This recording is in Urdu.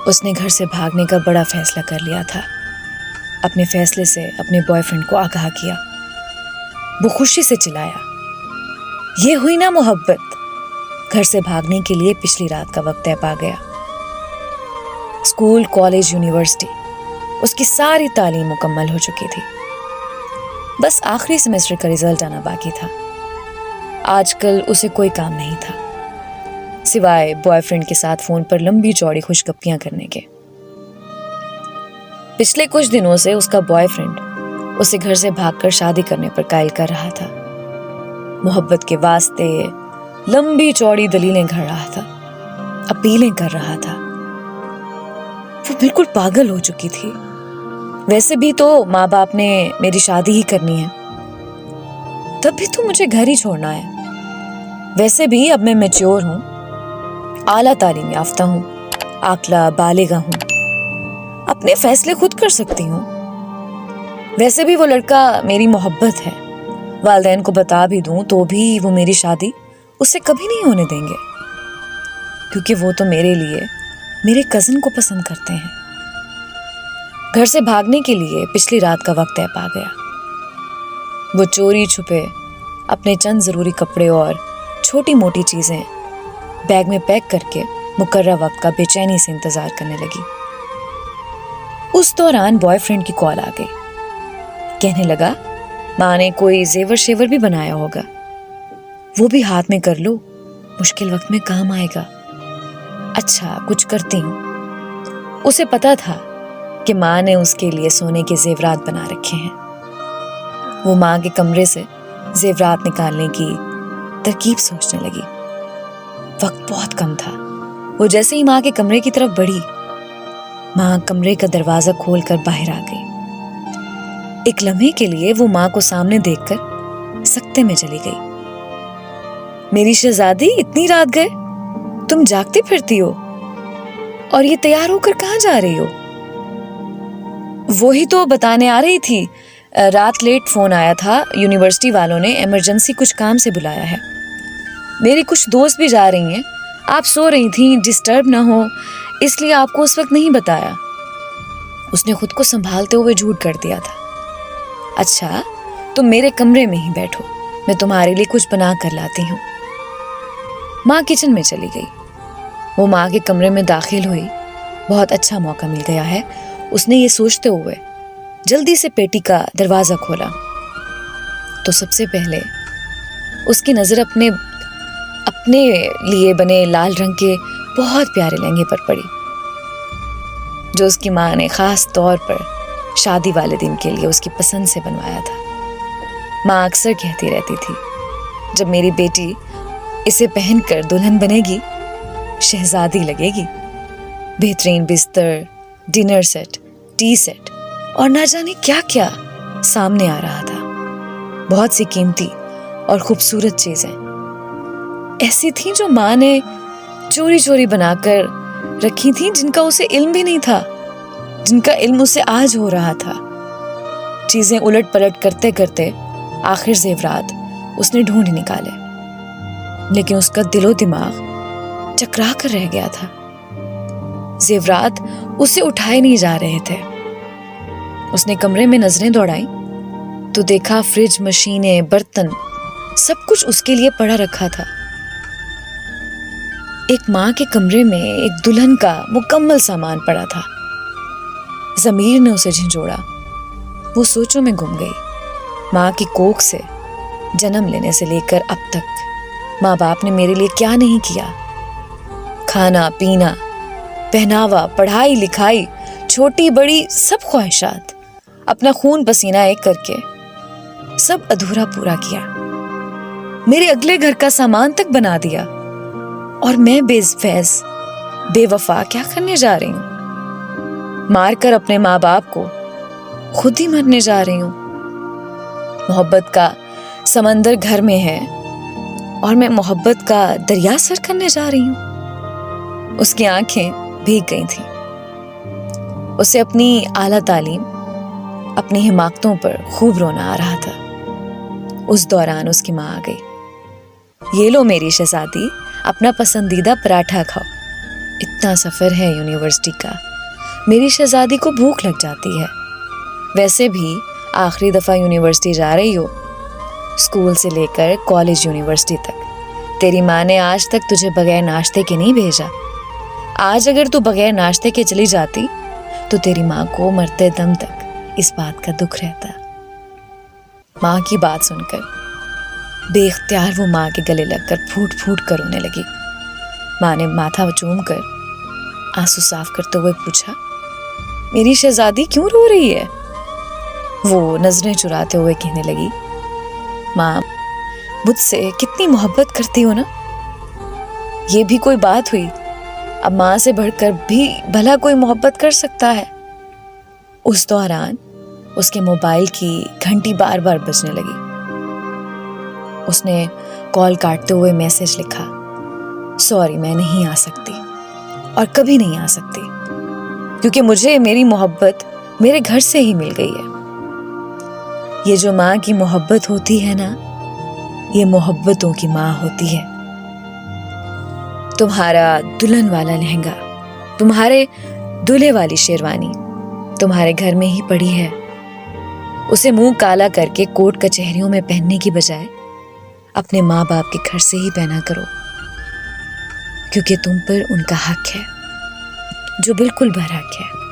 اس نے گھر سے بھاگنے کا بڑا فیصلہ کر لیا تھا۔ اپنے فیصلے سے اپنے بوائے فرینڈ کو آگاہ کیا۔ وہ خوشی سے چلایا، یہ ہوئی نا محبت۔ گھر سے بھاگنے کے لیے پچھلی رات کا وقت طے پا گیا۔ اسکول، کالج، یونیورسٹی، اس کی ساری تعلیم مکمل ہو چکی تھی۔ بس آخری سیمسٹر کا رزلٹ آنا باقی تھا۔ آج کل اسے کوئی کام نہیں تھا سوائے بوائے فرینڈ کے ساتھ فون پر لمبی چوڑی خوش گپیاں کرنے کے۔ پچھلے کچھ دنوں سے اس کا بوائے فرینڈ اسے گھر سے بھاگ کر شادی کرنے پر قائل کر رہا تھا۔ محبت کے واسطے لمبی چوڑی دلیلیں گھڑ رہا تھا، اپیلیں کر رہا تھا۔ وہ بالکل پاگل ہو چکی تھی۔ ویسے بھی تو ماں باپ نے میری شادی ہی کرنی ہے، تب بھی تو مجھے گھر ہی چھوڑنا ہے۔ ویسے بھی اب میں میچور ہوں، اعلیٰ تعلیم یافتہ ہوں، عاقلہ بالغہ ہوں، اپنے فیصلے خود کر سکتی ہوں۔ ویسے بھی وہ لڑکا میری محبت ہے، والدین کو بتا بھی دوں تو بھی وہ میری شادی اس سے کبھی نہیں ہونے دیں گے، کیونکہ وہ تو میرے لیے میرے کزن کو پسند کرتے ہیں۔ گھر سے بھاگنے کے لیے پچھلی رات کا وقت طے پا گیا۔ وہ چوری چھپے اپنے چند ضروری کپڑے اور چھوٹی موٹی چیزیں بیگ میں پیک کر کے مقررہ وقت کا بے چینی سے انتظار کرنے لگی۔ اس دوران بوائے فرینڈ کی کال آ گئی۔ کہنے لگا ماں نے کوئی زیور شیور بھی بنایا ہوگا، وہ بھی ہاتھ میں کر لو، مشکل وقت میں کام آئے گا۔ اچھا، کچھ کرتی ہوں۔ اسے پتا تھا کہ ماں نے اس کے لیے سونے کے زیورات بنا رکھے ہیں۔ وہ ماں کے کمرے سے زیورات نکالنے کی ترکیب سوچنے لگی۔ وقت بہت کم تھا۔ وہ جیسے ہی ماں کے کمرے کی طرف بڑھی، ماں کمرے کا دروازہ کھول کر باہر آ گئی۔ ایک لمحے کے لیے وہ ماں کو سامنے دیکھ کر سکتے میں چلی گئی۔ میری شہزادی، اتنی رات گئے؟ تم جاگتی پھرتی ہو، اور یہ تیار ہو کر کہاں جا رہی ہو؟ وہی تو بتانے آ رہی تھی، رات لیٹ فون آیا تھا، یونیورسٹی والوں نے ایمرجنسی کچھ کام سے بلایا ہے۔ میری کچھ دوست بھی جا رہی ہیں، آپ سو رہی تھیں، ڈسٹرب نہ ہو اس لیے آپ کو اس وقت نہیں بتایا۔ اس نے خود کو سنبھالتے ہوئے جھوٹ کر دیا تھا۔ اچھا، تم میرے کمرے میں ہی بیٹھو، میں تمہارے لیے کچھ بنا کر لاتی ہوں۔ ماں کچن میں چلی گئی۔ وہ ماں کے کمرے میں داخل ہوئی۔ بہت اچھا موقع مل گیا ہے، اس نے یہ سوچتے ہوئے جلدی سے پیٹی کا دروازہ کھولا تو سب سے پہلے اس کی نظر اپنے لیے بنے لال رنگ کے بہت پیارے لہنگے پر پڑی، جو اس کی ماں نے خاص طور پر شادی والے دن کے لیے اس کی پسند سے بنوایا تھا۔ ماں اکثر کہتی رہتی تھی، جب میری بیٹی اسے پہن کر دلہن بنے گی، شہزادی لگے گی۔ بہترین بستر، ڈنر سیٹ، ٹی سیٹ اور نہ جانے کیا کیا سامنے آ رہا تھا۔ بہت سی قیمتی اور خوبصورت چیزیں ایسی تھیں جو ماں نے چوری چوری بنا کر رکھی تھیں، جن کا اسے علم بھی نہیں تھا، جن کا علم اسے آج ہو رہا تھا۔ چیزیں الٹ پلٹ کرتے کرتے آخر زیورات اس نے ڈھونڈ نکالے، لیکن اس کا دل و دماغ چکرا کر رہ گیا تھا۔ زیورات اسے اٹھائے نہیں جا رہے تھے۔ اس نے کمرے میں نظریں دوڑائیں تو دیکھا فریج، مشینیں، برتن، سب کچھ اس کے لیے پڑا رکھا تھا۔ ایک ماں کے کمرے میں ایک دلہن کا مکمل سامان پڑا تھا۔ ضمیر نے اسے جھنجھوڑا۔ وہ سوچوں میں گم گئی۔ ماں کی کوکھ سے جنم لینے سے لے کر اب تک ماں باپ نے میرے لیے کیا نہیں کیا۔ کھانا پینا، پہناوا، پڑھائی لکھائی، چھوٹی بڑی سب خواہشات اپنا خون پسینہ ایک کر کے سب ادھورا پورا کیا۔ میرے اگلے گھر کا سامان تک بنا دیا، اور میں بے فیض بے وفا کیا کرنے جا رہی ہوں؟ مار کر اپنے ماں باپ کو خود ہی مرنے جا رہی ہوں۔ محبت کا سمندر گھر میں ہے اور میں محبت کا دریا سر کرنے جا رہی ہوں۔ اس کی آنکھیں بھیگ گئی تھیں۔ اسے اپنی اعلیٰ تعلیم، اپنی حماقتوں پر خوب رونا آ رہا تھا۔ اس دوران اس کی ماں آ گئی۔ یہ لو میری شہزادی، اپنا پسندیدہ پراٹھا کھاؤ، اتنا سفر ہے یونیورسٹی کا، میری شہزادی کو بھوک لگ جاتی ہے۔ ویسے بھی آخری دفعہ یونیورسٹی جا رہی ہو، اسکول سے لے کر کالج یونیورسٹی تک تیری ماں نے آج تک تجھے بغیر ناشتے کے نہیں بھیجا۔ آج اگر تو بغیر ناشتے کے چلی جاتی تو تیری ماں کو مرتے دم تک اس بات کا دکھ رہتا۔ ماں کی بات سن کر بے اختیار وہ ماں کے گلے لگ کر پھوٹ پھوٹ کر رونے لگی۔ ماں نے ماتھا چوم کر آنسو صاف کرتے ہوئے پوچھا، میری شہزادی کیوں رو رہی ہے؟ وہ نظریں چراتے ہوئے کہنے لگی، ماں مجھ سے کتنی محبت کرتی ہو نا، یہ بھی کوئی بات ہوئی؟ اب ماں سے بڑھ کر بھی بھلا کوئی محبت کر سکتا ہے؟ اس دوران اس کے موبائل کی گھنٹی بار بار بجنے لگی۔ اس نے کال کاٹتے ہوئے میسج لکھا، سوری میں نہیں آ سکتی اور کبھی نہیں آ سکتی، کیونکہ مجھے میری محبت میرے گھر سے ہی مل گئی ہے۔ یہ جو ماں کی محبت ہوتی ہے نا، یہ محبتوں کی ماں ہوتی ہے۔ تمہارا دلہن والا لہنگا، تمہارے دولہے والی شیروانی تمہارے گھر میں ہی پڑی ہے، اسے منہ کالا کر کے کورٹ کچہریوں میں پہننے کی بجائے اپنے ماں باپ کے گھر سے ہی پہنا کرو، کیونکہ تم پر ان کا حق ہے جو بالکل برحق ہے۔